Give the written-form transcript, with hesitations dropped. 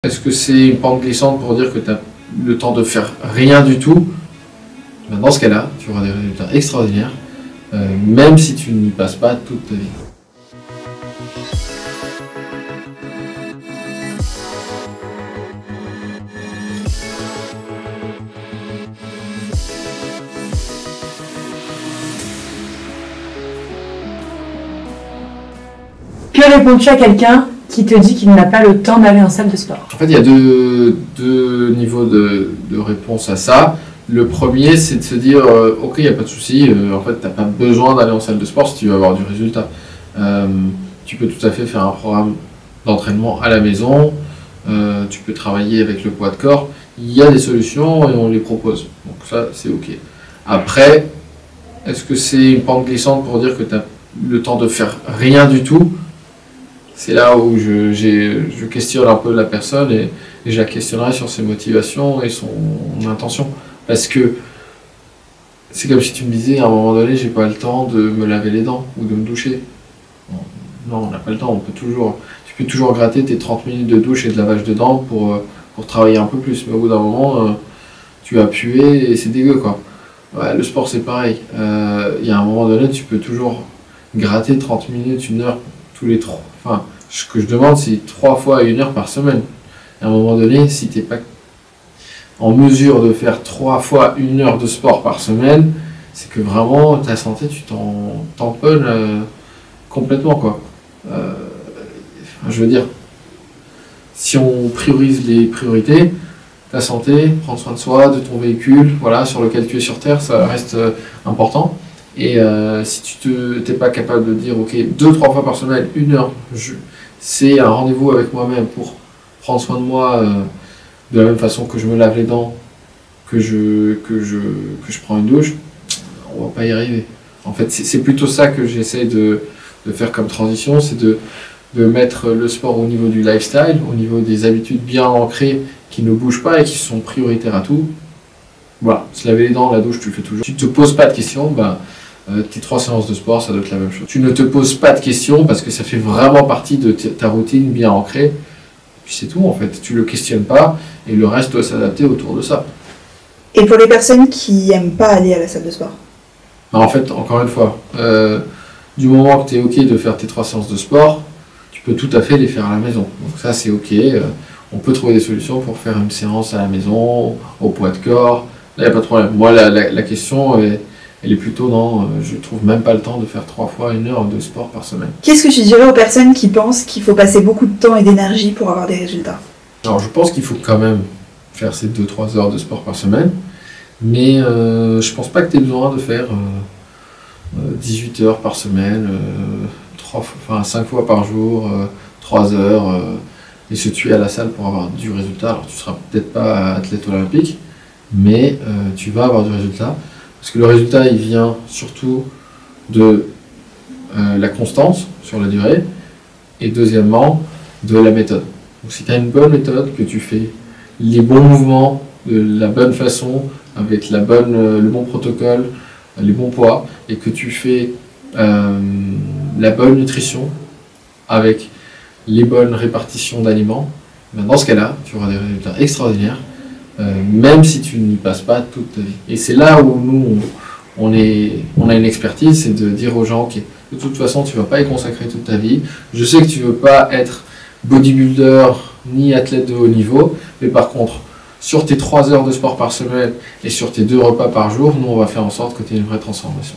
Est-ce que c'est une pente glissante pour dire que tu as le temps de faire rien du tout? Dans ce cas-là, tu auras des résultats extraordinaires, même si tu n'y passes pas toute ta vie. Que réponds-tu à quelqu'un qui te dit qu'il n'a pas le temps d'aller en salle de sport? En fait, il y a deux niveaux de réponse à ça. Le premier, c'est de se dire ok, il n'y a pas de souci, en fait, tu n'as pas besoin d'aller en salle de sport si tu veux avoir du résultat. Tu peux tout à fait faire un programme d'entraînement à la maison, tu peux travailler avec le poids de corps. Il y a des solutions et on les propose. Donc ça, c'est ok. Après, est-ce que c'est une pente glissante pour dire que tu as le temps de faire rien du tout? C'est là où je questionne un peu la personne et je la questionnerai sur ses motivations et son intention. Parce que c'est comme si tu me disais à un moment donné, j'ai pas le temps de me laver les dents ou de me doucher. Non, on n'a pas le temps. Tu peux toujours gratter tes 30 minutes de douche et de lavage de dents pour travailler un peu plus. Mais au bout d'un moment, tu as pué et c'est dégueu, quoi. Ouais, le sport, c'est pareil. Il y a un moment donné, tu peux toujours gratter 30 minutes, 1 heure tous les 3. Enfin, ce que je demande, c'est 3 fois 1 heure par semaine. À un moment donné, si tu n'es pas en mesure de faire 3 fois 1 heure de sport par semaine, c'est que vraiment ta santé, tu t'en tamponnes complètement, quoi. Je veux dire, si on priorise les priorités, ta santé, prendre soin de soi, de ton véhicule, voilà, sur lequel tu es sur Terre, ça reste important. Et si tu n'es pas capable de dire, ok, 2-3 fois par semaine, 1 heure, c'est un rendez-vous avec moi-même pour prendre soin de moi de la même façon que je me lave les dents, que je prends une douche, on va pas y arriver. En fait, c'est plutôt ça que j'essaie de faire comme transition, c'est de mettre le sport au niveau du lifestyle, au niveau des habitudes bien ancrées qui ne bougent pas et qui sont prioritaires à tout. Voilà, se laver les dents, la douche, tu le fais toujours. Tu ne te poses pas de questions, tes 3 séances de sport, ça doit être la même chose. Tu ne te poses pas de questions parce que ça fait vraiment partie de ta routine bien ancrée. Puis c'est tout, en fait. Tu ne le questionnes pas et le reste doit s'adapter autour de ça. Et pour les personnes qui n'aiment pas aller à la salle de sport? En fait, encore une fois, du moment que tu es ok de faire tes 3 séances de sport, tu peux tout à fait les faire à la maison. Donc ça, c'est ok. On peut trouver des solutions pour faire une séance à la maison, au poids de corps. Là, il n'y a pas de problème. Moi, la question, elle est plutôt non, je trouve même pas le temps de faire 3 fois 1 heure de sport par semaine. Qu'est-ce que tu dirais aux personnes qui pensent qu'il faut passer beaucoup de temps et d'énergie pour avoir des résultats? Alors, je pense qu'il faut quand même faire ces 2-3 heures de sport par semaine. Mais je pense pas que tu aies besoin de faire 18 heures par semaine, 5 fois par jour, 3 heures, et se tuer à la salle pour avoir du résultat. Alors tu seras peut-être pas athlète olympique, mais tu vas avoir du résultat. Parce que le résultat, il vient surtout de la constance sur la durée, et deuxièmement, de la méthode. Donc si tu as une bonne méthode, que tu fais les bons mouvements de la bonne façon, avec le bon protocole, les bons poids, et que tu fais la bonne nutrition avec les bonnes répartitions d'aliments, dans ce cas-là, tu auras des résultats extraordinaires, même si tu n'y passes pas toute ta vie. Et c'est là où nous, on a une expertise, c'est de dire aux gens, ok, de toute façon, tu ne vas pas y consacrer toute ta vie. Je sais que tu ne veux pas être bodybuilder ni athlète de haut niveau, mais par contre, sur tes 3 heures de sport par semaine et sur tes 2 repas par jour, nous, on va faire en sorte que tu aies une vraie transformation.